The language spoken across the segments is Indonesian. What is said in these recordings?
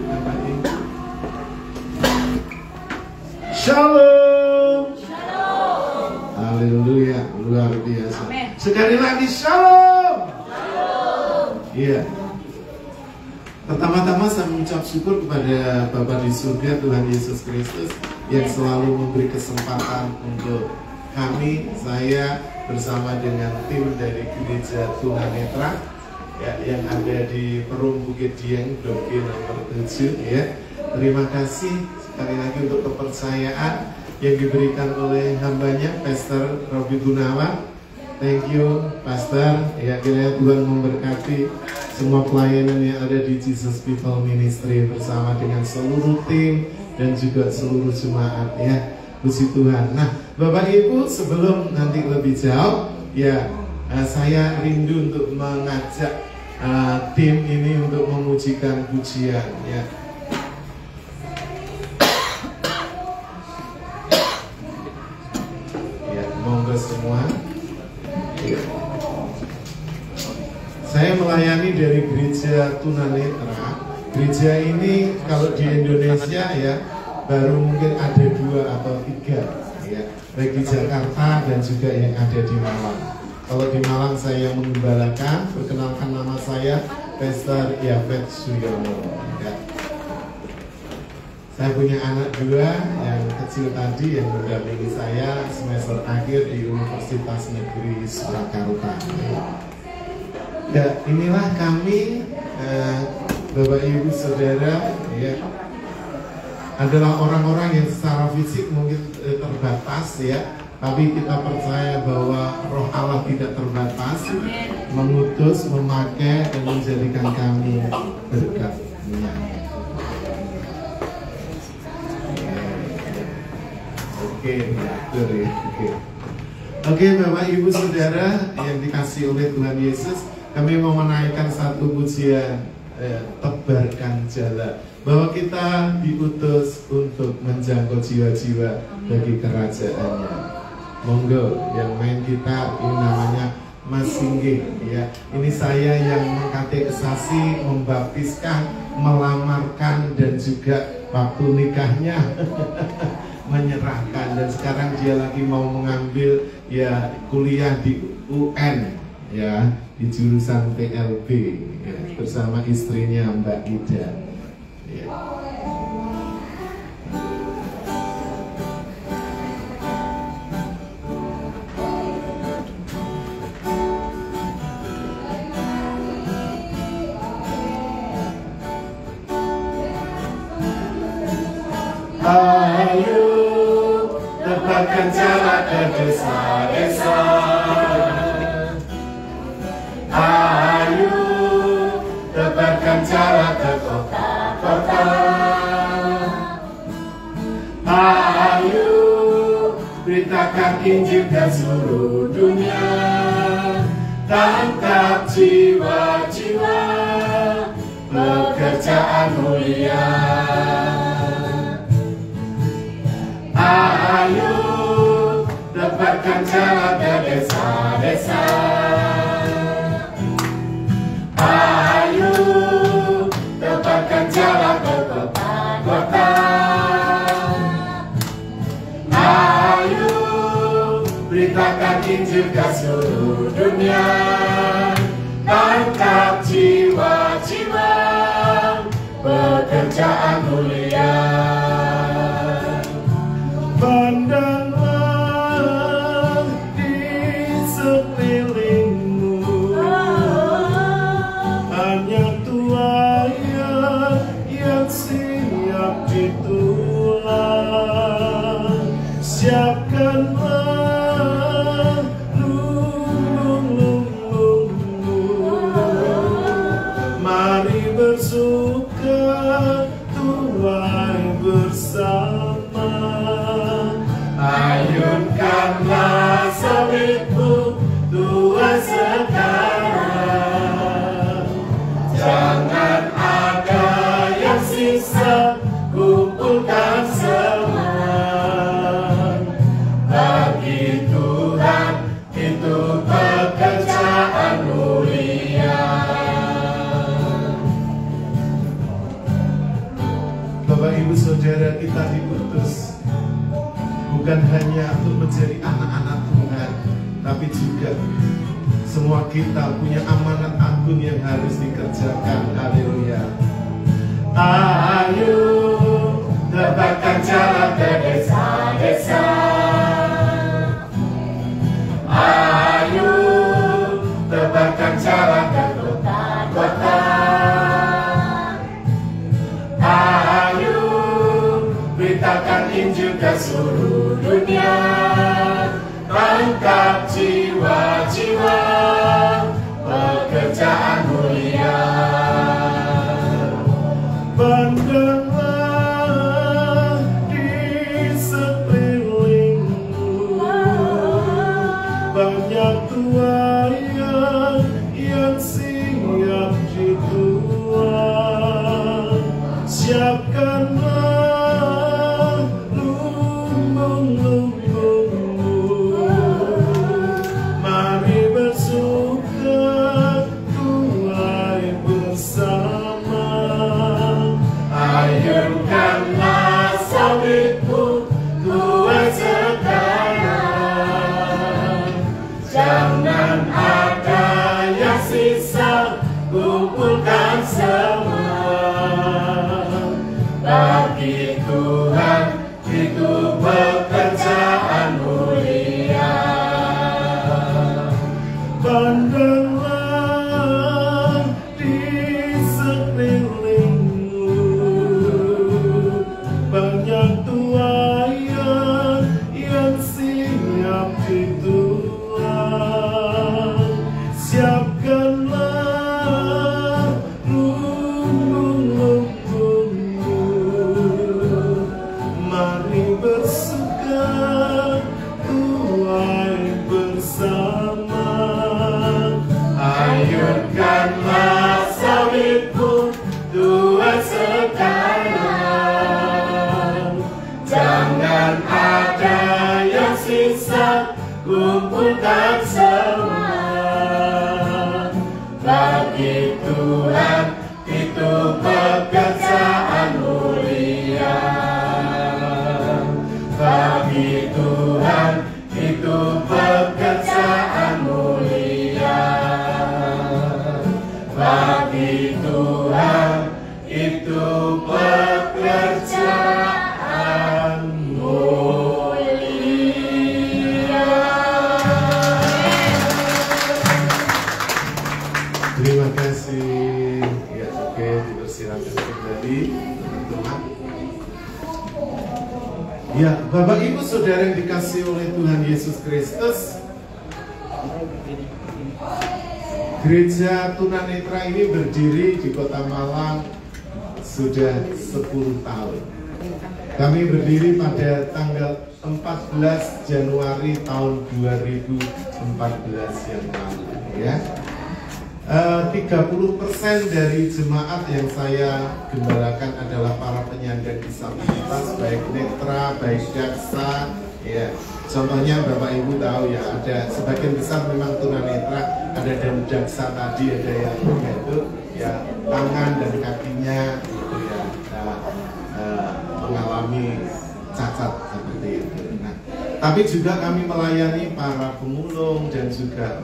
Bapak Ibu. Shalom. Shalom. Haleluya, luar biasa. Amen. Sekali lagi shalom. Shalom. Iya. Pertama-tama saya mengucap syukur kepada Bapa di surga Tuhan Yesus Kristus yang selalu memberi kesempatan untuk kami, saya bersama dengan tim dari Gereja Tunanetra ya, yang ada di Perum Bukit Dieng, Doki nomor 7 ya. Terima kasih sekali lagi untuk kepercayaan yang diberikan oleh hambanya Pastor Robi Gunawan. Thank you Pastor, ya kiranya Tuhan memberkati semua pelayanan yang ada di Jesus People Ministry bersama dengan seluruh tim dan juga seluruh jemaat ya. Puji Tuhan. Nah, Bapak Ibu, sebelum nanti lebih jauh, ya saya rindu untuk mengajak tim ini untuk memujikan pujian ya. Ya, monggo semua. Ya. Saya melayani dari Gereja Tunanetra. Gereja ini kalau di Indonesia ya baru mungkin ada 2 atau 3 ya, baik di Jakarta dan juga yang ada di Malang. Kalau di Malang saya yang mengembalakan, perkenalkan nama saya Pastor Yafet Suyono ya. Saya punya anak 2 yang kecil tadi yang mendampingi saya semester akhir di Universitas Negeri Surakarta ya. Inilah kami Bapak Ibu Saudara ya, adalah orang-orang yang secara fisik mungkin terbatas ya, tapi kita percaya bahwa Roh Allah tidak terbatas, mengutus, memakai dan menjadikan kami berkat-Nya. Oke, betul ya. Oke, Bapak Ibu Saudara yang dikasihi oleh Tuhan Yesus, kami mau menaikkan satu pujian tebarkan jala, bahwa kita diutus untuk menjangkau jiwa-jiwa bagi kerajaannya. Monggo yang main kita ini namanya Mas Singgih ya. Ini saya yang mengkatekisasi, membaptiskan, melamarkan dan juga waktu nikahnya menyerahkan, dan sekarang dia lagi mau mengambil ya kuliah di UN ya, di jurusan PLB ya, bersama istrinya Mbak Ida ya. Ayo tepatkan jalan ke desa-desa, ayo tepatkan jalan ke kota-kota, ayo beritakan Injil ke seluruh dunia, tangkap jiwa-jiwa, pekerjaan mulia. Ayo dapatkan jalan ke desa-desa, ayo dapatkan jalan ke kota-kota, ayo beritakan Injil ke seluruh dunia, tangkap jiwa-jiwa, pekerjaan mulia. Pandanglah di sekelilingmu, hanya tuanya yang siap ditulang. Siapkanlah lung-lung-lungmu, mari bersuka tuai bersama. Ayunkanlah sawitmu tua sekarang, jangan ada yang sisa, kumpulkan semua. Bagi Tuhan itu pekerjaan mulia. Bapak Ibu Saudara, kita diutus bukan hanya untuk menjadi anak-anak Tuhan, tapi juga semua kita punya amanat agung yang harus dikerjakan. Haleluya. Ayo tebarkan jalan ke desa-desa. Ayo tebarkan jalan ke kota-kota. Ayo beritakan Injil ke seluruh dunia. Tangkap jiwa-jiwa, pekerjaan mulia. Pandanglah di sekelilingmu, banyak tuayan yang siap dituai. Siapkanlah lumbung-lumbungmu, mari bersuka tuai bersama. Ayunkanlah sawitmu, tuai sekarang. Jangan ada yang sisa, kumpulkan semua. Bagi Tuhan itu pekerjaan mulia. Pandanglah di sekelilingmu, banyak tuayan yang siap dituai. Siapkanlah lumbung-lumbungmu, mari bersuka tuai bersama. Ayunkanlah sawitmu, tuai sekarang. Jangan ada yang sisa, kumpulkan semua. Bagi Tuhan itu pekerjaan mulia. Bagi Tuhan itu pekerjaan mulia. Bagi Tuhan itu pekerjaan mulia. Terima kasih. Ya, oke, dipersilakan kembali teman-teman. Ya, Bapak Ibu Saudara yang dikasihi oleh Tuhan Yesus Kristus, Gereja Tunanetra ini berdiri di Kota Malang sudah 10 tahun. Kami berdiri pada tanggal 14 Januari tahun 2014 yang lalu, ya. 30% dari jemaat yang saya gembalakan adalah para penyandang disabilitas, baik netra, baik daksa, ya. Contohnya Bapak Ibu tahu ya, ada sebagian besar memang tunanetra, ada dan daksa tadi, ada yang itu ya tangan dan kakinya itu ya mengalami cacat seperti itu. Nah, tapi juga kami melayani para pemulung dan juga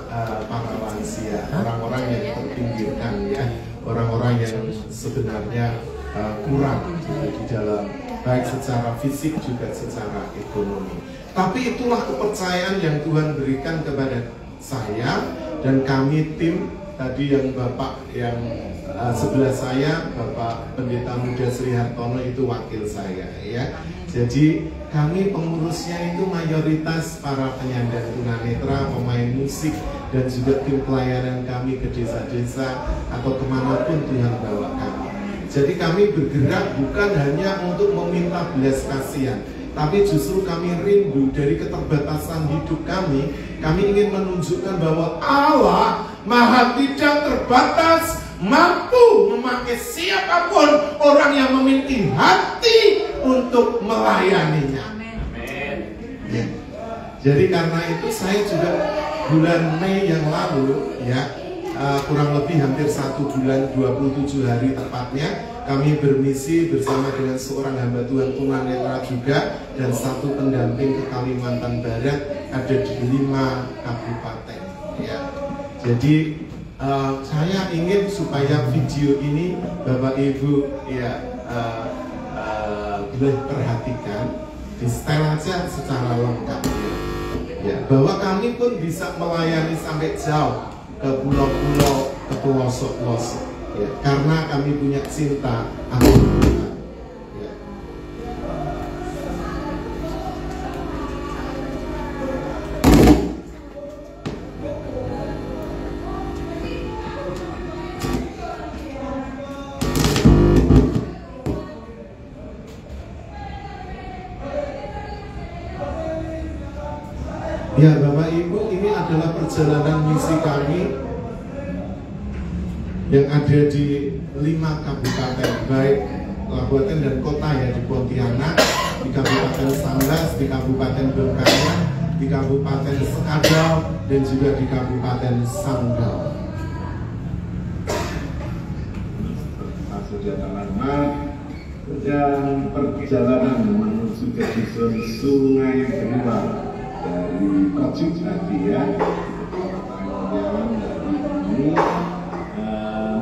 para lansia, orang-orang yang terpinggirkan ya, orang-orang yang sebenarnya kurang di dalam baik secara fisik juga secara ekonomi. Tapi itulah kepercayaan yang Tuhan berikan kepada saya dan kami tim tadi yang Bapak yang sebelah saya, Bapak Pendeta Muda Sri Hartono itu wakil saya ya. Jadi kami pengurusnya itu mayoritas para penyandang tunanetra, pemain musik dan juga tim pelayanan kami ke desa-desa atau kemanapun Tuhan bawa kami. Jadi kami bergerak bukan hanya untuk meminta belas kasihan, tapi justru kami rindu dari keterbatasan hidup kami ingin menunjukkan bahwa Allah Maha tidak terbatas, mampu memakai siapapun orang yang memiliki hati untuk melayaninya. Amin. Ya. Jadi karena itu saya juga bulan Mei yang lalu ya kurang lebih hampir 1 bulan 27 hari tepatnya kami bermisi bersama dengan seorang hamba Tuhan tunanetra juga dan satu pendamping ke Kalimantan Barat, ada di 5 kabupaten ya. Jadi saya ingin supaya video ini Bapak Ibu ya boleh perhatikan, di setel aja secara lengkap ya, bahwa kami pun bisa melayani sampai jauh ke pulau-pulau, ke pelosok-pelosok ya, karena kami punya cinta akan Tuhan ya. Ya Bapak Ibu, ini adalah perjalanan misi kami yang ada di 5 kabupaten, baik kabupaten dan kota ya, di Pontianak, di Kabupaten Sambas, di Kabupaten Bengkayang, di Kabupaten Sekadau, dan juga di Kabupaten Sanggau. Sedang perjalanan menuju ke dusun Sungai Beruang dari Kocuk tadi ya, jalan dari ini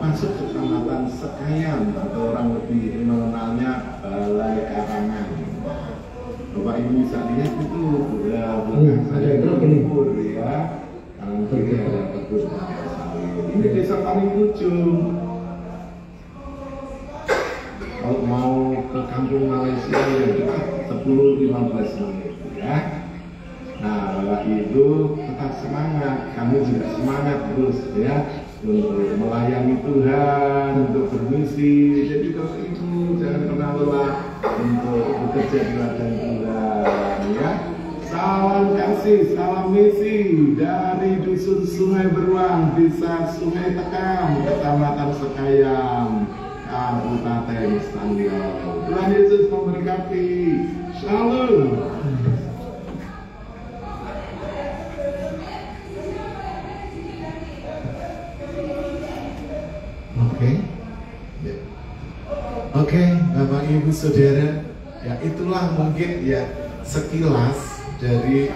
masuk ke Kecamatan Sekayam atau orang lebih mengenalnya Balai Karangan. Bapak Ibu bisa lihat itu ya, ada kebun ya, kanan kiri ada kebun sawit. Ini desa paling ujung. Kalau mau ke kampung Malaysia yang dekat 10-15 menit ya. Nah, Bapak Ibu tetap semangat, kami juga semangat terus ya untuk melayani Tuhan, untuk bermisi. Jadi Bapak Ibu jangan pernah lelah untuk bekerja di ladang Tuhan ya. Salam kasih, salam misi dari dusun Sungai Beruang, desa Sungai Tekam, Kecamatan Sekayam, Kabupaten Sanggau. Tuhan Yesus memberkati. Shalom. Oke, Bapak Ibu Saudara, ya itulah mungkin ya sekilas dari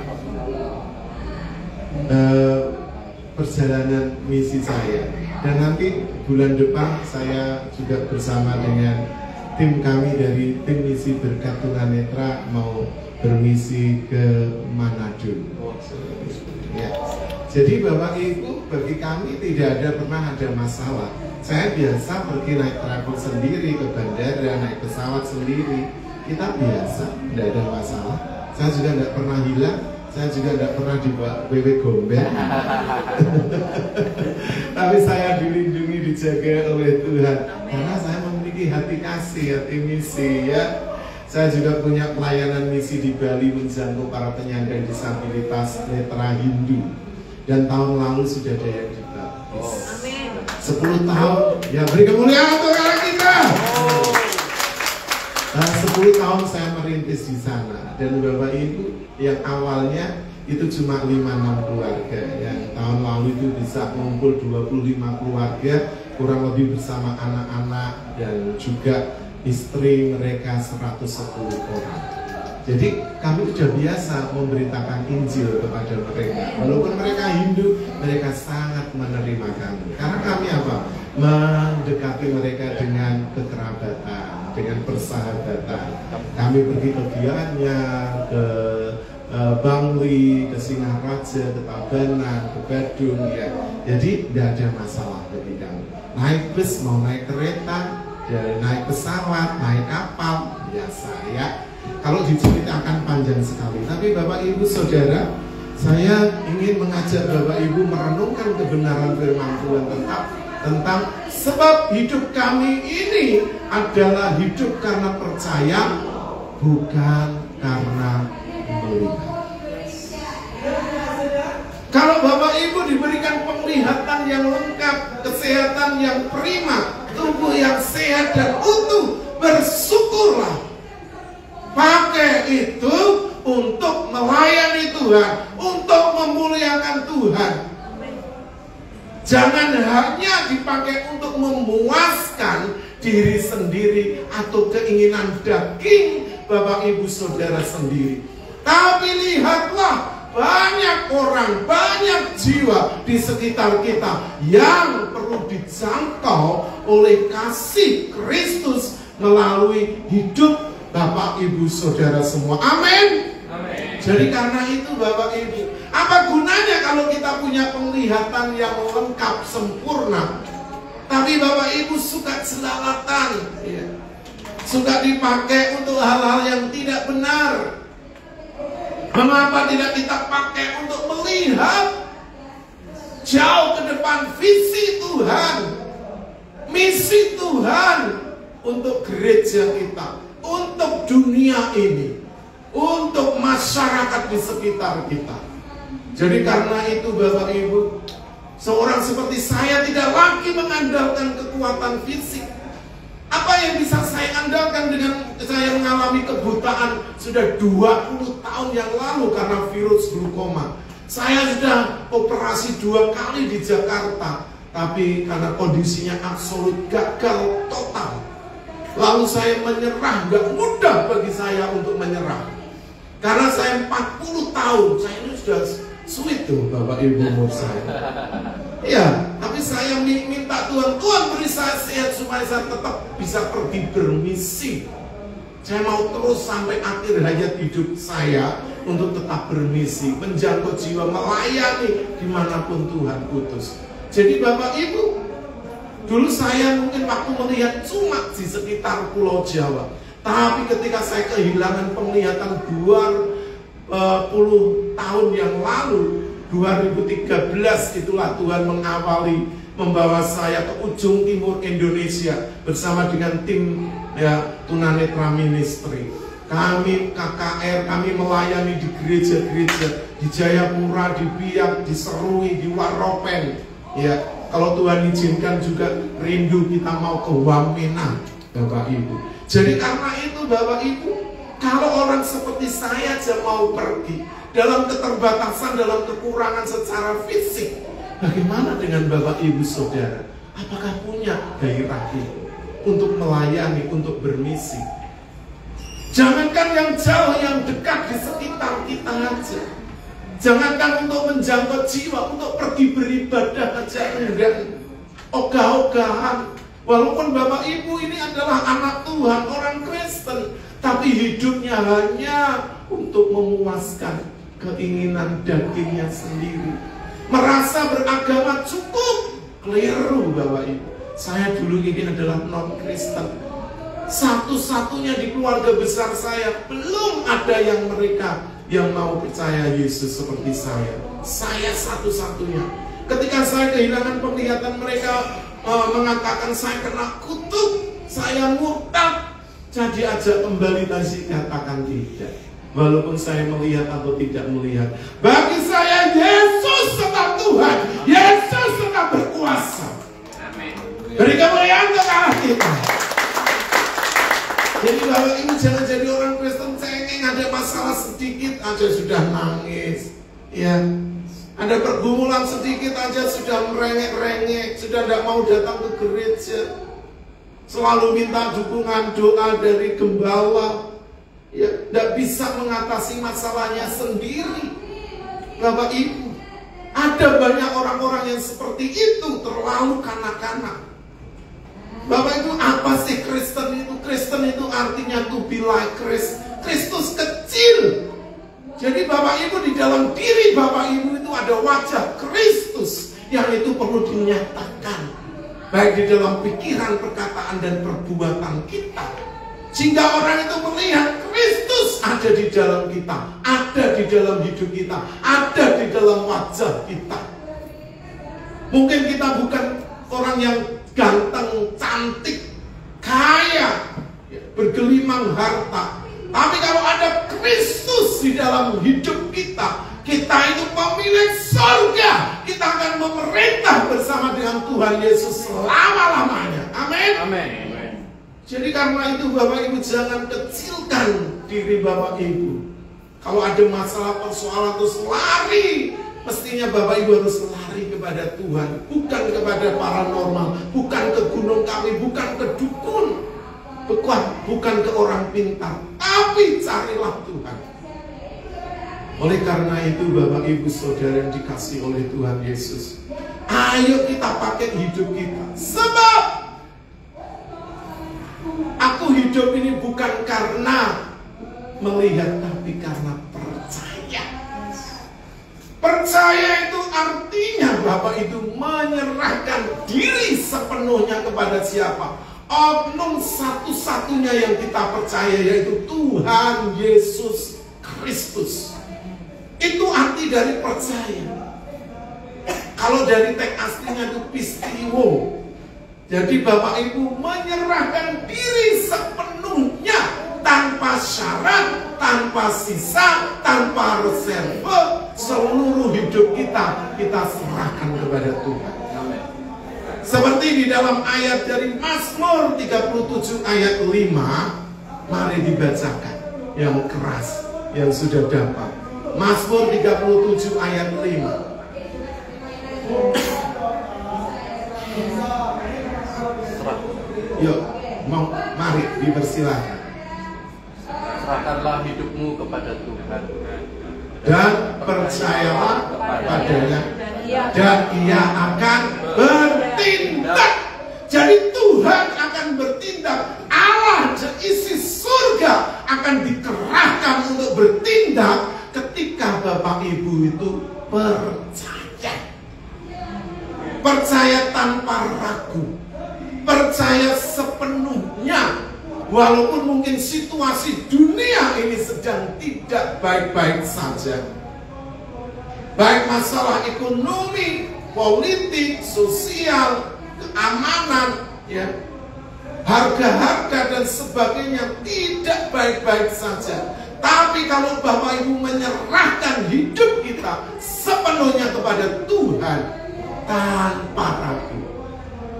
perjalanan misi saya. Dan nanti bulan depan saya juga bersama dengan tim kami dari tim misi Berkat Tunanetra mau bermisi ke Manado. Ya. Jadi Bapak Ibu, bagi kami tidak pernah ada masalah. Saya biasa pergi naik travel sendiri ke bandara, naik pesawat sendiri. Kita biasa, tidak ada masalah. Saya juga tidak pernah hilang, saya juga tidak pernah dibawa bebek gombel. Tapi saya dilindungi, dijaga oleh Tuhan. Karena saya memiliki hati kasih, hati misi ya. Saya juga punya pelayanan misi di Bali menjangkau para penyandang disabilitas netra Hindu. Dan tahun lalu sudah ada yang dibaptis. 10 tahun, ya beri kemuliaan untuk Allah kita. 10 tahun saya merintis di sana. Dan Bapak Ibu, yang awalnya itu cuma 5-6 keluarga. Yang tahun lalu itu bisa mengumpul 25 keluarga, kurang lebih bersama anak-anak dan juga istri mereka 110 orang. Jadi kami sudah biasa memberitakan Injil kepada mereka. Walaupun mereka Hindu, mereka sangat menerima kami. Karena kami apa? Mendekati mereka dengan kekerabatan, dengan persahabatan. Kami pergi ke Gianyar, ke Bangli, ke Singaraja, ke Tabanan, ke Badung ya. Jadi tidak ada masalah bagi kami. Naik bus, mau naik kereta, naik pesawat, naik kapal, biasa ya. Kalau diceritakan panjang sekali, tapi Bapak Ibu Saudara, saya ingin mengajak Bapak Ibu merenungkan kebenaran firman Tuhan tentang sebab hidup kami ini adalah hidup karena percaya, bukan karena melihat. Kalau Bapak Ibu diberikan penglihatan yang lengkap, kesehatan yang prima, tubuh yang sehat dan utuh, bersyukurlah. Pakai itu untuk melayani Tuhan, untuk memuliakan Tuhan. Jangan hanya dipakai untuk memuaskan diri sendiri atau keinginan daging Bapak Ibu Saudara sendiri. Tapi lihatlah, banyak orang, banyak jiwa di sekitar kita yang perlu dijangkau oleh kasih Kristus melalui hidup Bapak Ibu Saudara semua. Amin. Jadi karena itu Bapak Ibu, apa gunanya kalau kita punya penglihatan yang lengkap sempurna, tapi Bapak Ibu suka jelalatan, ya, suka dipakai untuk hal-hal yang tidak benar? Mengapa tidak kita pakai untuk melihat jauh ke depan visi Tuhan, misi Tuhan untuk gereja kita, untuk dunia ini, untuk masyarakat di sekitar kita. Jadi karena itu Bapak Ibu, seorang seperti saya tidak lagi mengandalkan kekuatan fisik. Apa yang bisa saya andalkan dengan saya mengalami kebutaan sudah 20 tahun yang lalu karena virus glaukoma. Saya sudah operasi 2 kali di Jakarta, tapi karena kondisinya absolut gagal total. Lalu saya menyerah, gak mudah bagi saya untuk menyerah. Karena saya 40 tahun, saya ini sudah sweet tuh Bapak Ibu umur saya. Iya, tapi saya minta Tuhan beri saya sehat supaya saya tetap bisa pergi bermisi. Saya mau terus sampai akhir hayat hidup saya untuk tetap bermisi, menjangkau jiwa, melayani dimanapun Tuhan utus. Jadi Bapak Ibu, dulu saya mungkin waktu melihat cuma di sekitar Pulau Jawa. Tapi ketika saya kehilangan penglihatan 20 tahun yang lalu, 2013 itulah Tuhan mengawali, membawa saya ke ujung timur Indonesia bersama dengan tim Tunanetra Ministry. Kami KKR, kami melayani di gereja-gereja di Jayapura, di Biak, di Serui, di Waropen. Ya, kalau Tuhan izinkan juga rindu kita mau ke Wamena, Bapak Ibu. Jadi karena itu Bapak Ibu, kalau orang seperti saya aja mau pergi dalam keterbatasan, dalam kekurangan secara fisik, bagaimana dengan Bapak Ibu Saudara? Apakah punya gairah itu untuk melayani, untuk bermisi? Jangankan yang jauh, yang dekat di sekitar kita aja. Jangankan untuk menjangkau jiwa, untuk pergi beribadah aja enggak. Ogah-ogahan. Walaupun Bapak Ibu ini adalah anak Tuhan, orang Kristen, tapi hidupnya hanya untuk memuaskan keinginan dagingnya sendiri. Merasa beragama cukup. Keliru Bapak Ibu. Saya dulu ini adalah non-Kristen. Satu-satunya di keluarga besar saya, belum ada yang mereka yang mau percaya Yesus seperti saya. Saya satu-satunya. Ketika saya kehilangan penglihatan, mereka mengatakan saya kena kutuk, saya murtad. Jadi ajak kembali tadi katakan tidak. Walaupun saya melihat atau tidak melihat, bagi saya Yesus tetap Tuhan, Yesus tetap berkuasa. Amin. Beri kemuliaan untuk Allah kita. Jadi Bapak Ibu jangan jadi orang Kristen cengeng, ada masalah sedikit aja sudah nangis, ya. Ada pergumulan sedikit aja sudah merengek-rengek, sudah tidak mau datang ke gereja, selalu minta dukungan doa dari gembala, ya, tidak bisa mengatasi masalahnya sendiri. Bapak Ibu, ada banyak orang-orang yang seperti itu, terlalu kanak-kanak. Bapak Ibu, apa sih Kristen itu? Kristen itu artinya to be like Christ. Kristus kecil. Jadi Bapak Ibu, di dalam diri Bapak Ibu itu ada wajah Kristus yang itu perlu dinyatakan, baik di dalam pikiran, perkataan, dan perbuatan kita, sehingga orang itu melihat Kristus ada di dalam kita, ada di dalam hidup kita, ada di dalam wajah kita. Mungkin kita bukan orang yang ganteng, cantik, kaya, bergelimang harta, tapi kalau ada Kristus di dalam hidup kita, kita itu pemilik surga. Kita akan memerintah bersama dengan Tuhan Yesus selama-lamanya. Amin. Amin. Jadi karena itu Bapak Ibu jangan kecilkan diri Bapak Ibu. Kalau ada masalah persoalan terus lari, mestinya Bapak Ibu harus lari kepada kepada Tuhan, bukan kepada paranormal, bukan ke gunung kami, bukan ke dukun, bukan ke orang pintar, tapi carilah Tuhan. Oleh karena itu Bapak Ibu Saudara yang dikasih oleh Tuhan Yesus, ayo kita pakai hidup kita. Sebab aku hidup ini bukan karena melihat, tapi karena percaya. Percaya itu artinya Bapak itu menyerahkan diri sepenuhnya kepada siapa? Oknum satu-satunya yang kita percaya, yaitu Tuhan Yesus Kristus. Itu arti dari percaya. Kalau dari teks aslinya itu pistiwo. Jadi Bapak Ibu menyerahkan diri sepenuhnya, tanpa syarat, tanpa sisa, tanpa reserve. Seluruh hidup kita serahkan kepada Tuhan. Seperti di dalam ayat dari Mazmur 37 ayat 5. Mari dibacakan yang keras, yang sudah dapat. Mazmur 37 ayat 5. Yuk, mari dipersilakan. Serahkanlah hidupmu kepada Tuhan Dan percayalah padanya, dan Ia akan bertindak. Jadi Tuhan akan bertindak. Allah isi surga akan dikerahkan untuk bertindak ketika Bapak Ibu itu percaya. Percaya tanpa ragu, percaya sepenuhnya. Walaupun mungkin situasi dunia ini sedang tidak baik-baik saja, baik masalah ekonomi, politik, sosial, keamanan, ya, harga-harga dan sebagainya tidak baik-baik saja. Tapi kalau Bapak Ibu menyerahkan hidup kita sepenuhnya kepada Tuhan tanpa ragu.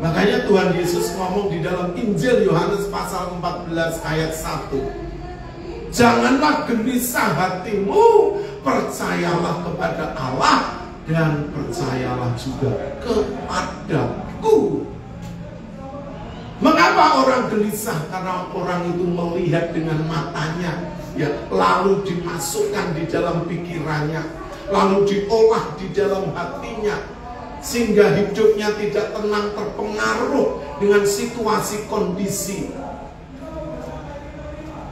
Makanya Tuhan Yesus ngomong di dalam Injil Yohanes pasal 14 ayat 1. Janganlah gelisah hatimu, percayalah kepada Allah dan percayalah juga kepadaku. Mengapa orang gelisah? Karena orang itu melihat dengan matanya, ya, lalu dimasukkan di dalam pikirannya, lalu diolah di dalam hatinya, sehingga hidupnya tidak tenang, terpengaruh dengan situasi kondisi.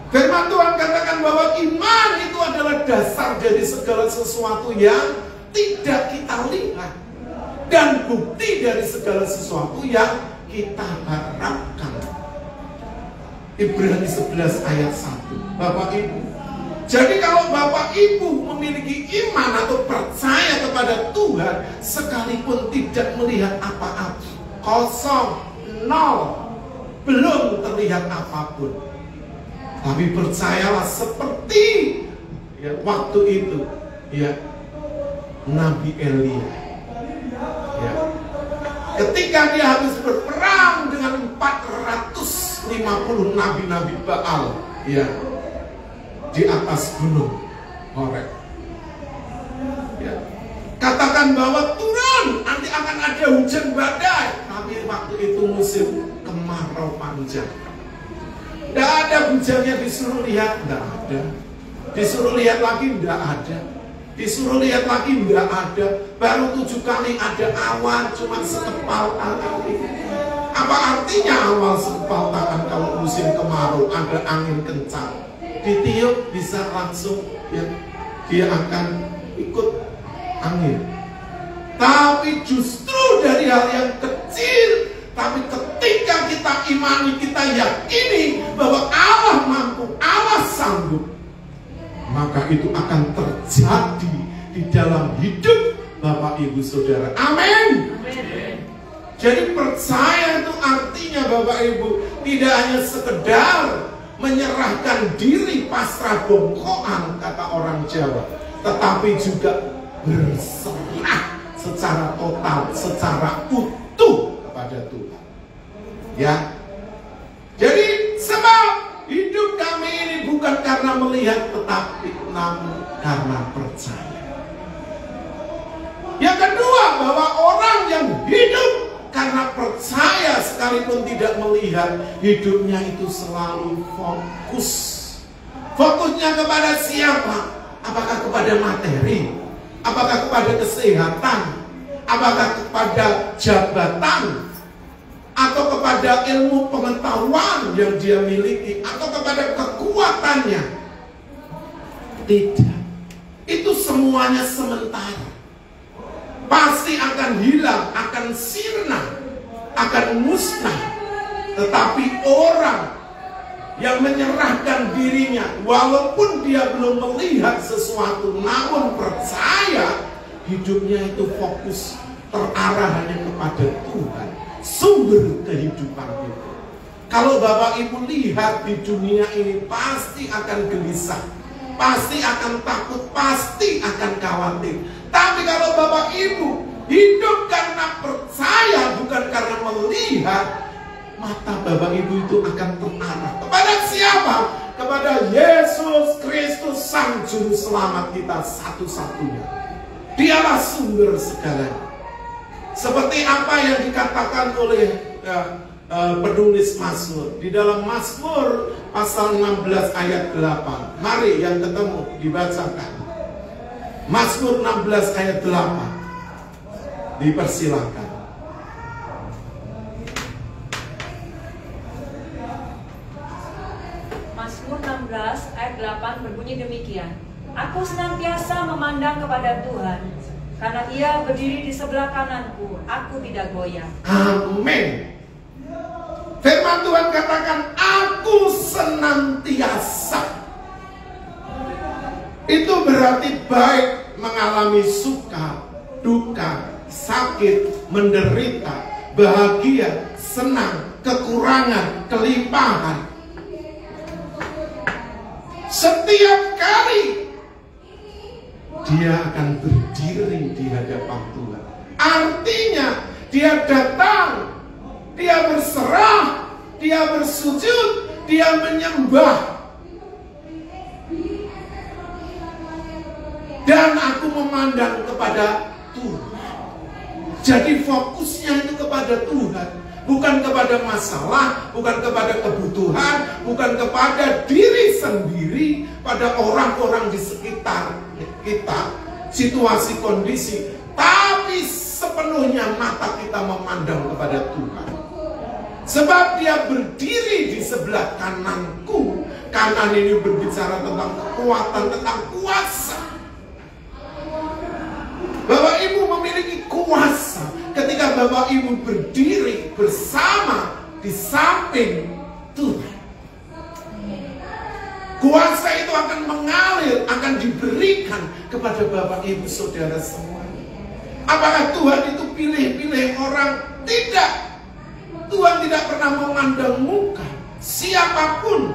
Firman Tuhan katakan bahwa iman itu adalah dasar dari segala sesuatu yang tidak kita lihat, dan bukti dari segala sesuatu yang kita harapkan. Ibrani 11 ayat 1. Bapak Ibu, jadi kalau Bapak Ibu memiliki iman atau percaya kepada Tuhan, sekalipun tidak melihat apa-apa, kosong, nol, belum terlihat apapun, tapi percayalah seperti, ya, waktu itu, ya, Nabi Elia, ya, ketika dia habis berperang dengan 450 nabi-nabi Baal, ya, di atas gunung Horeb, ya, katakan bahwa turun, nanti akan ada hujan badai. Tapi waktu itu musim kemarau panjang, tidak ada hujannya. Disuruh lihat, tidak ada. Disuruh lihat lagi, tidak ada. Disuruh lihat lagi, tidak ada. Baru 7 kali ada awan, cuma sekepal tangan. Apa artinya awal sekepal tangan kalau musim kemarau ada angin kencang? Ditiup bisa langsung, ya, dia akan ikut angin. Tapi justru dari hal yang kecil, tapi ketika kita imani, kita yakini bahwa Allah mampu, Allah sanggup, maka itu akan terjadi di dalam hidup Bapak Ibu Saudara. Amin. Jadi percaya itu artinya Bapak Ibu tidak hanya sekedar menyerahkan diri pasrah bongkoan, kata orang Jawa, tetapi juga berserah secara total, secara utuh kepada Tuhan. Ya, jadi sebab hidup kami ini bukan karena melihat, tetapi namun karena percaya. Yang kedua, bahwa orang orang yang hidup karena percaya sekalipun tidak melihat, hidupnya itu selalu fokus. Fokusnya kepada siapa? Apakah kepada materi? Apakah kepada kesehatan? Apakah kepada jabatan? Atau kepada ilmu pengetahuan yang dia miliki? Atau kepada kekuatannya? Tidak. Itu semuanya sementara. Pasti akan hilang, akan sirna, akan musnah. Tetapi orang yang menyerahkan dirinya, walaupun dia belum melihat sesuatu, namun percaya, hidupnya itu fokus, terarah hanya kepada Tuhan, sumber kehidupan itu. Kalau Bapak Ibu lihat di dunia ini, pasti akan gelisah, pasti akan takut, pasti akan khawatir. Tapi kalau Bapak Ibu hidup karena percaya, bukan karena melihat, mata Bapak Ibu itu akan terarah kepada siapa? Kepada Yesus Kristus, Sang Juru Selamat kita satu-satunya. Dialah sumber segalanya. Seperti apa yang dikatakan oleh penulis Mazmur di dalam Mazmur pasal 16 ayat 8. Mari yang ketemu dibacakan. Mazmur 16 ayat 8. Dipersilakan. Mazmur 16 ayat 8 berbunyi demikian. Aku senantiasa memandang kepada Tuhan, karena Ia berdiri di sebelah kananku, aku tidak goyah. Amin. Firman Tuhan katakan, aku senantiasa. Itu berarti baik mengalami suka, duka, sakit, menderita, bahagia, senang, kekurangan, kelimpahan. Setiap kali dia akan berdiri di hadapan Tuhan. Artinya dia datang, dia berserah, dia bersujud, dia menyembah. Dan aku memandang kepada Tuhan. Jadi fokusnya itu kepada Tuhan, bukan kepada masalah, bukan kepada kebutuhan, bukan kepada diri sendiri, pada orang-orang di sekitar kita, situasi kondisi, tapi sepenuhnya mata kita memandang kepada Tuhan. Sebab dia berdiri di sebelah kananku. Kanan ini berbicara tentang kekuatan, tentang kuasa. Bapak Ibu memiliki kuasa ketika Bapak Ibu berdiri bersama di samping Tuhan. Kuasa itu akan mengalir, akan diberikan kepada Bapak Ibu Saudara semuanya. Apakah Tuhan itu pilih-pilih orang? Tidak. Tuhan tidak pernah memandang muka siapapun.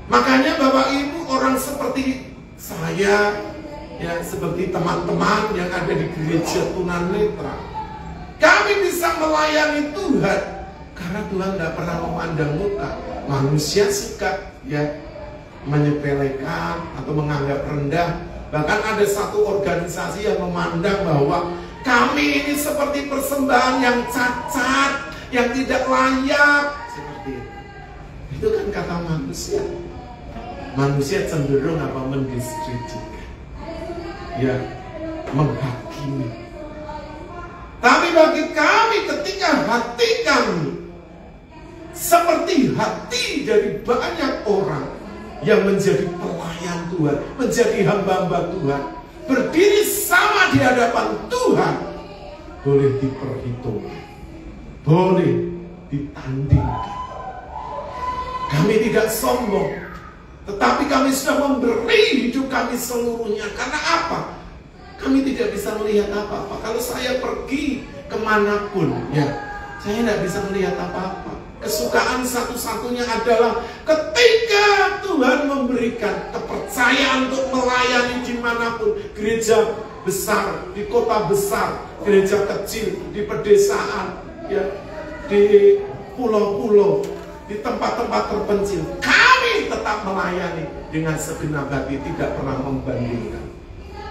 Makanya Bapak Ibu, orang seperti saya, ya seperti teman-teman yang ada di gereja tunanetra, kami bisa melayani Tuhan karena Tuhan tidak pernah memandang muka. Manusia suka ya menyepelekan atau menganggap rendah. Bahkan ada satu organisasi yang memandang bahwa kami ini seperti persembahan yang cacat, yang tidak layak. Seperti itu. Itu kan kata manusia. Manusia cenderung apa? Mendiskreditkan, ya, menghakimi. Tapi bagi kami, ketika hati kami seperti hati dari banyak orang yang menjadi pelayan Tuhan, menjadi hamba-hamba Tuhan, berdiri sama di hadapan Tuhan, boleh diperhitungkan, boleh ditandingkan. Kami tidak sombong, tetapi kami sudah memberi hidup kami seluruhnya. Karena apa? Kami tidak bisa melihat apa-apa. Kalau saya pergi kemanapun, ya, saya tidak bisa melihat apa-apa. Kesukaan satu-satunya adalah ketika Tuhan memberikan kepercayaan untuk melayani dimanapun, gereja besar, di kota besar, gereja kecil, di pedesaan, ya, di pulau-pulau, di tempat-tempat terpencil, kami tetap melayani dengan segenap hati, tidak pernah membandingkan.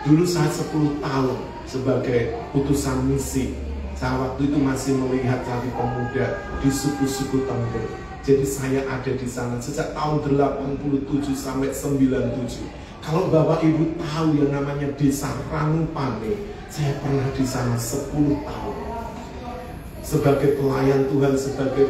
Dulu saya 10 tahun sebagai utusan misi. Saya waktu itu masih melihat Candi Pemuda di suku-suku Tengger. Jadi saya ada di sana sejak tahun 87 sampai 97. Kalau Bapak Ibu tahu yang namanya Desa Ranupane, saya pernah di sana 10 tahun. Sebagai pelayan Tuhan, sebagai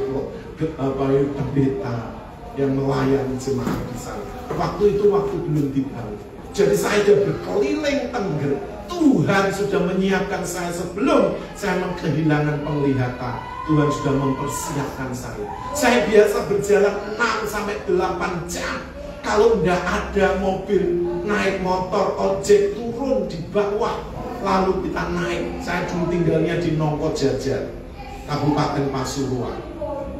pendeta yang melayani jemaat di sana. Waktu itu waktu belum dibangun. Jadi saya sudah berkeliling Tengger. Tuhan sudah menyiapkan saya sebelum saya kehilangan penglihatan. Tuhan sudah mempersiapkan saya. Saya biasa berjalan 6 sampai 8 jam. Kalau tidak ada mobil, naik motor, ojek, turun di bawah. Lalu kita naik. Saya dulu tinggalnya di Nongko Jajar, Kabupaten Pasuruan.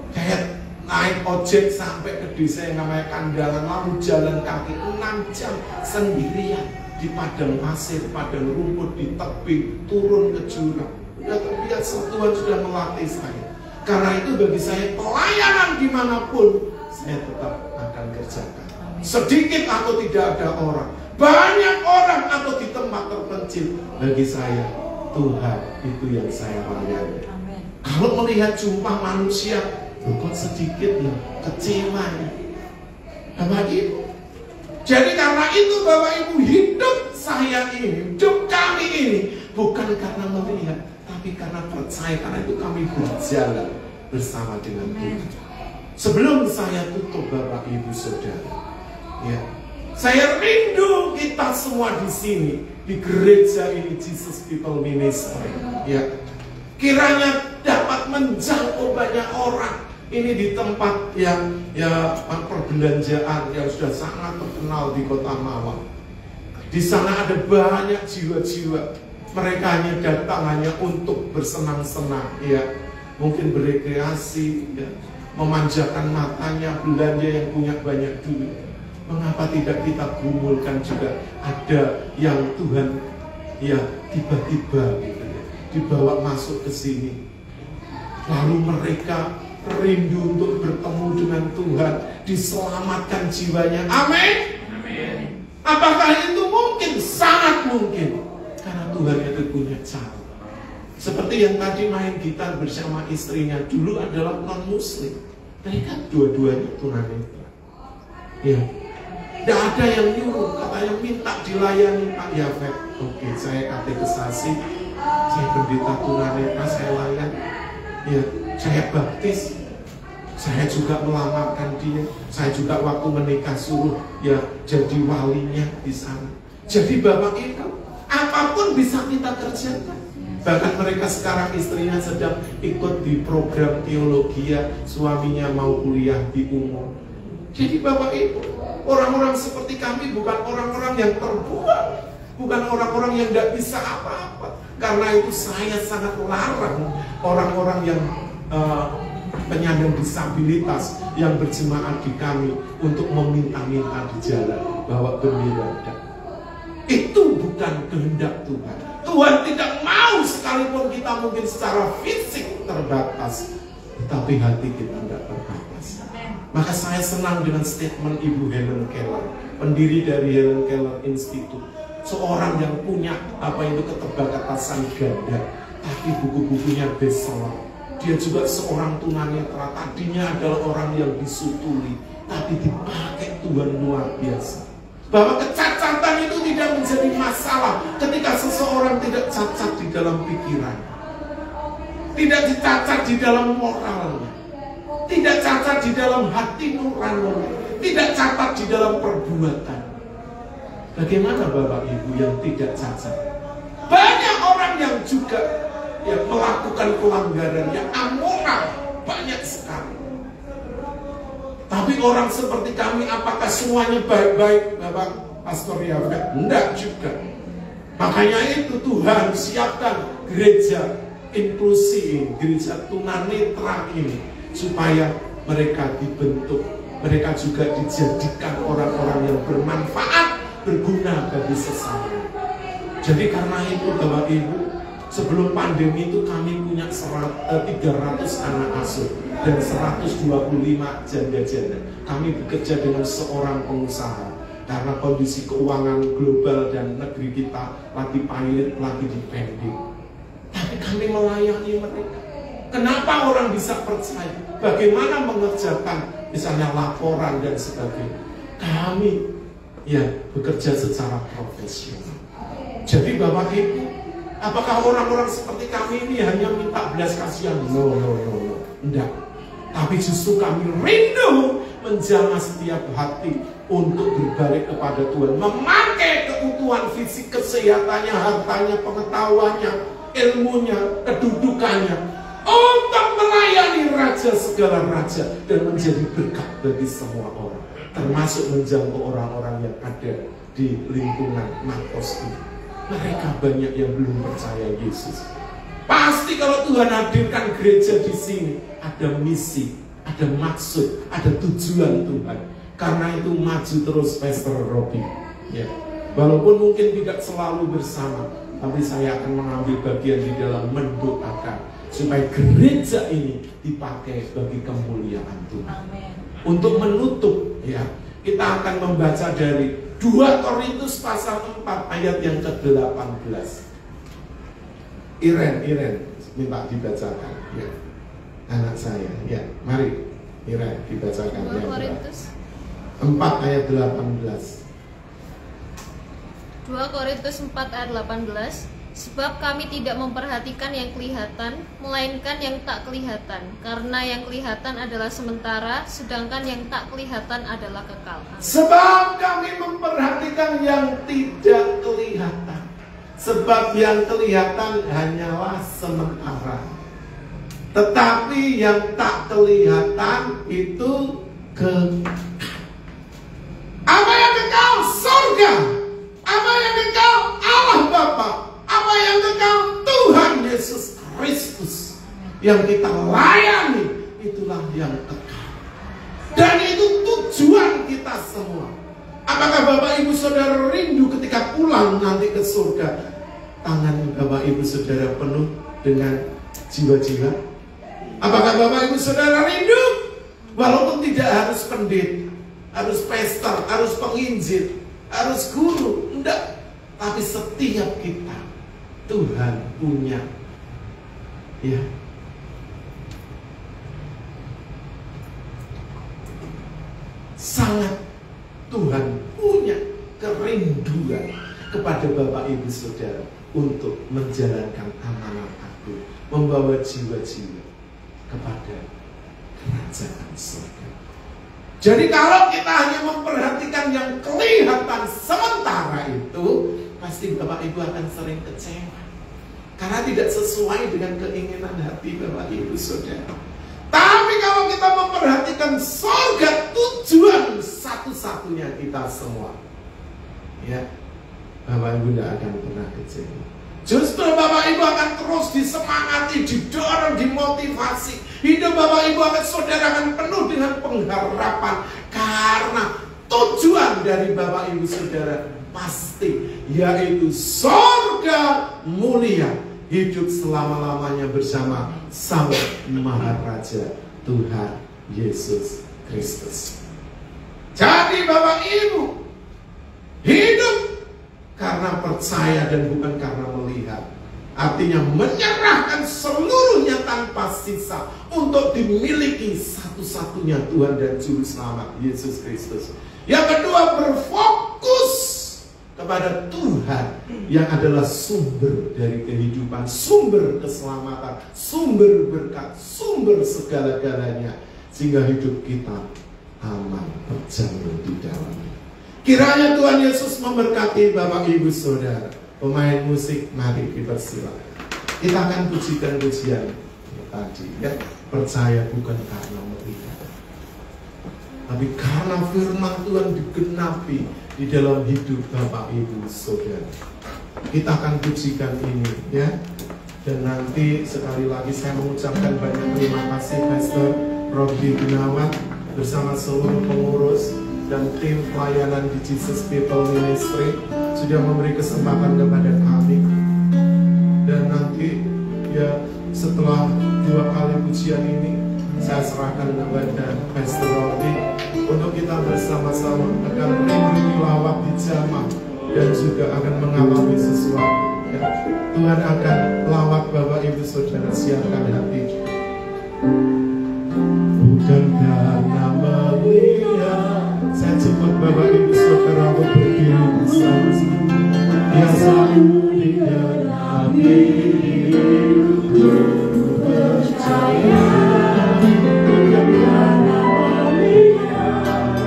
Saya naik ojek sampai ke desa yang namanya Kandangan, lalu jalan kaki 6 jam sendirian di padang pasir, padang rumput, di tebing, turun ke jurang. Sudah terbiasa, Tuhan sudah melatih saya. Karena itu bagi saya pelayanan dimanapun saya tetap akan kerjakan. Sedikit atau tidak ada orang, banyak orang atau di tempat terpencil, bagi saya Tuhan itu yang saya layani. Kalau melihat jumpa manusia, kok sedikit ya, kecewa ya. Bapak Ibu. Jadi karena itu Bapak Ibu, hidup saya ini, hidup kami ini bukan karena melihat, tapi karena percaya. Karena itu kami berjalan bersama dengan Tuhan. Sebelum saya tutup Bapak Ibu Saudara, ya, saya rindu kita semua di sini, di gereja ini, Jesus People Ministry, ya, kiranya dapat menjangkau banyak orang. Ini di tempat yang perbelanjaan yang sudah sangat terkenal di Kota Mawang. Di sana ada banyak jiwa-jiwa. Mereka hanya datang hanya untuk bersenang-senang, ya, mungkin berekreasi, ya, memanjakan matanya, belanja yang punya banyak duit. Mengapa tidak kita gumulkan juga ada yang Tuhan, ya, tiba-tiba gitu, ya, dibawa masuk ke sini, lalu mereka rindu untuk bertemu dengan Tuhan, diselamatkan jiwanya. Amin. Amin. Apakah itu mungkin? Sangat mungkin. Karena Tuhan itu punya cara. Seperti yang tadi main gitar bersama istrinya, dulu adalah non-muslim. Mereka dua-duanya tunanetra. Ya. Tidak ada yang nyuruh, katanya minta dilayani Pak Yafet. Oke, saya katekisasi, saya pendeta tunanetra, saya layan. Ya, saya baptis, saya juga melamarkan dia, saya juga waktu menikah suruh ya jadi walinya di sana. Jadi Bapak Ibu, apapun bisa kita kerjakan. Bahkan mereka sekarang istrinya sedang ikut di program teologi, suaminya mau kuliah di umum. Jadi Bapak Ibu, orang-orang seperti kami bukan orang-orang yang terbuang, bukan orang-orang yang tidak bisa apa-apa. Karena itu saya sangat larang orang-orang yang penyandang disabilitas yang berjemaat di kami untuk meminta-minta di jalan bawa bendera. Itu bukan kehendak Tuhan. Tuhan tidak mau, sekalipun kita mungkin secara fisik terbatas, tetapi hati kita tidak terbatas. Maka saya senang dengan statement Ibu Helen Keller, pendiri dari Helen Keller Institute. Seorang yang punya keterbatasan ganda, tapi buku-bukunya bestseller. Dia juga seorang tunanetra, tadinya adalah orang yang disutuli, tapi dipakai Tuhan luar biasa. Bahwa kecacatan itu tidak menjadi masalah ketika seseorang tidak cacat di dalam pikiran, tidak dicacat di dalam moralnya, tidak cacat di dalam hati nurani, tidak cacat di dalam perbuatan. Bagaimana Bapak Ibu yang tidak cacat? Banyak orang yang juga melakukan pelanggaran yang amoral, banyak sekali. Tapi orang seperti kami, apakah semuanya baik-baik, Bapak Pastor Yafet? Enggak juga. Makanya itu Tuhan siapkan gereja inklusi, gereja tunanetra ini, supaya mereka dibentuk, mereka juga dijadikan orang-orang yang bermanfaat, berguna bagi sesama. Jadi karena itu Bapak Ibu, sebelum pandemi itu kami punya 300 anak asuh dan 125 janda-janda. Kami bekerja dengan seorang pengusaha karena kondisi keuangan global dan negeri kita lagi pahit, lagi dipending. Tapi kami melayani mereka. Kenapa orang bisa percaya? Bagaimana mengerjakan misalnya laporan dan sebagainya? Kami bekerja secara profesional. Jadi Bapak Ibu, apakah orang-orang seperti kami ini hanya minta belas kasihan? No. Enggak. Tapi justru kami rindu menjamah setiap hati untuk berbalik kepada Tuhan, memakai keutuhan fisik, kesehatannya, hartanya, pengetahuannya, ilmunya, kedudukannya untuk melayani Raja segala raja dan menjadi berkat bagi semua orang, termasuk menjangkau orang-orang yang ada di lingkungan Markos ini. Mereka banyak yang belum percaya Yesus. Pasti kalau Tuhan hadirkan gereja di sini, ada misi, ada maksud, ada tujuan Tuhan. Karena itu maju terus Pastor Robi. Ya. Walaupun mungkin tidak selalu bersama, tapi saya akan mengambil bagian di dalam mendoakan supaya gereja ini dipakai bagi kemuliaan Tuhan. Amin. Untuk menutup, kita akan membaca dari 2 Korintus pasal 4 ayat yang ke-18. Iren, minta dibacakan. Ya. Anak saya, mari Iren dibacakan. 2 Korintus 4 ayat 18. 2 Korintus 4 ayat 18. Sebab kami tidak memperhatikan yang kelihatan, melainkan yang tak kelihatan. Karena yang kelihatan adalah sementara, sedangkan yang tak kelihatan adalah kekal. Sebab kami memperhatikan yang tidak kelihatan. Sebab yang kelihatan hanyalah sementara. Tetapi yang tak kelihatan itu kekal. Apa yang kekal? Surga. Apa yang kekal? Allah Bapa. Apa yang kekal? Tuhan Yesus Kristus. Yang kita layani, itulah yang kekal. Dan itu tujuan kita semua. Apakah Bapak Ibu Saudara rindu ketika pulang nanti ke surga, tangan Bapak Ibu Saudara penuh dengan jiwa-jiwa? Apakah Bapak Ibu Saudara rindu? Walaupun tidak harus pendeta, harus pastor, harus penginjil, harus guru, enggak. Tapi setiap kita, Tuhan punya, sangat Tuhan punya kerinduan kepada Bapak Ibu Saudara untuk menjalankan amanat aku, membawa jiwa-jiwa kepada kerajaan surga. Jadi kalau kita hanya memperhatikan yang kelihatan sementara itu, pasti Bapak Ibu akan sering kecewa. Karena tidak sesuai dengan keinginan hati Bapak Ibu Saudara. Tapi kalau kita memperhatikan surga, tujuan satu-satunya kita semua, Bapak Ibu tidak akan pernah kecewa. Justru Bapak Ibu akan terus disemangati, didorong, dimotivasi. Hidup Bapak Ibu akan saudara akan penuh dengan pengharapan. Karena tujuan dari Bapak Ibu Saudara pasti, yaitu surga mulia, hidup selama-lamanya bersama Sang Maharaja Tuhan Yesus Kristus. Jadi Bapak Ibu, hidup karena percaya dan bukan karena melihat. Artinya menyerahkan seluruhnya tanpa sisa untuk dimiliki satu-satunya Tuhan dan Juru Selamat Yesus Kristus. Yang kedua, berfokus kepada Tuhan yang adalah sumber dari kehidupan, sumber keselamatan, sumber berkat, sumber segala-galanya, sehingga hidup kita aman berjalan di dalamnya. Kiranya Tuhan Yesus memberkati Bapak Ibu Saudara. Pemain musik, mari dipersilakan. Kita akan pujikan pujian tadi, percaya bukan karena melihat, tapi karena firman Tuhan digenapi di dalam hidup Bapak Ibu Saudara. Kita akan pujikan ini, Dan nanti sekali lagi saya mengucapkan banyak terima kasih Pastor Robi Gunawan bersama seluruh pengurus dan tim pelayanan di Jesus People Ministry sudah memberi kesempatan kepada kami. Dan nanti setelah 2 kali pujian ini saya serahkan kepada Pastor Robi untuk kita bersama-sama akan rindu tilawah di jamaah dan juga akan mengalami sesuatu. Ya. Tuhan akan lawat Bapak Ibu Saudara, siapkan hati. Bukan karena melihat, saya jemput Bapak Ibu Saudara untuk berdiri bersama-sama. Yang selalu digenapi hidupku, percaya. Bukan karena melihat,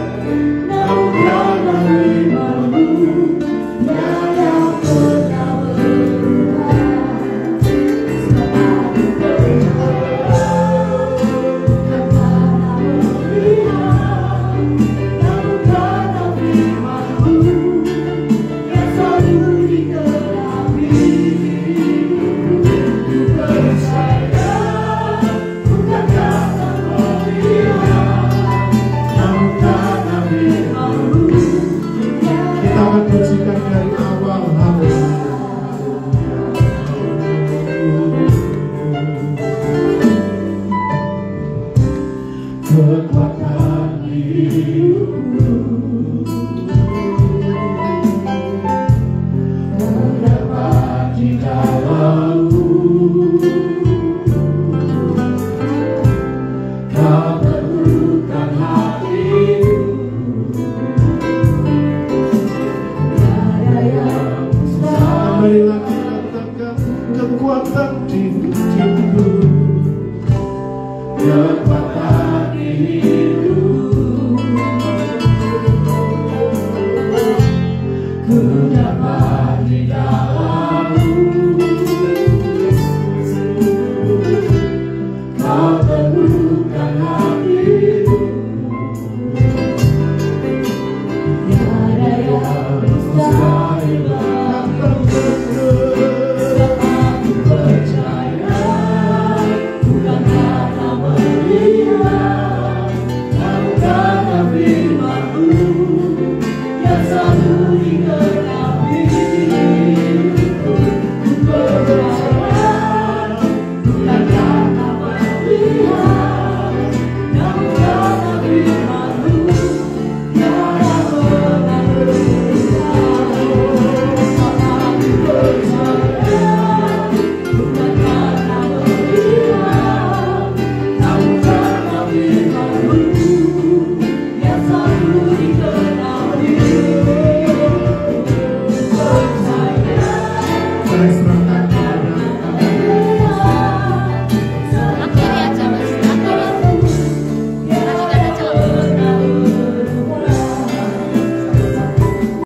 namun karena firman-Mu yang pernah berubah. Selalu percaya. Bukan karena melihat, namun karena firman-Mu yang selalu digenapi hidupku, percaya. Bukan karena melihat, namun karena firman-Mu. Kita akan pujikan dari awal. Kekuatan hidupku terdapat di dalam-Mu. Kau teguhkan hatiku, tiada yang mustahil. Marilah kita katakan kekuatan di hidupku, kekuatan di hidupku, ku dapat di dalam-Mu. Kau teguhkan hatiku, tiada yang mustahil. Aku percaya, bukan karena melihat, namun karena firman-Mu yang selalu digenapi hidupku. Ku percaya, bukan karena melihat, namun karena firman-Mu yang pernah berubah. Aku percaya, bukan karena melihat, namun karena firman-Mu yang selalu digenapi hidupku. Percaya.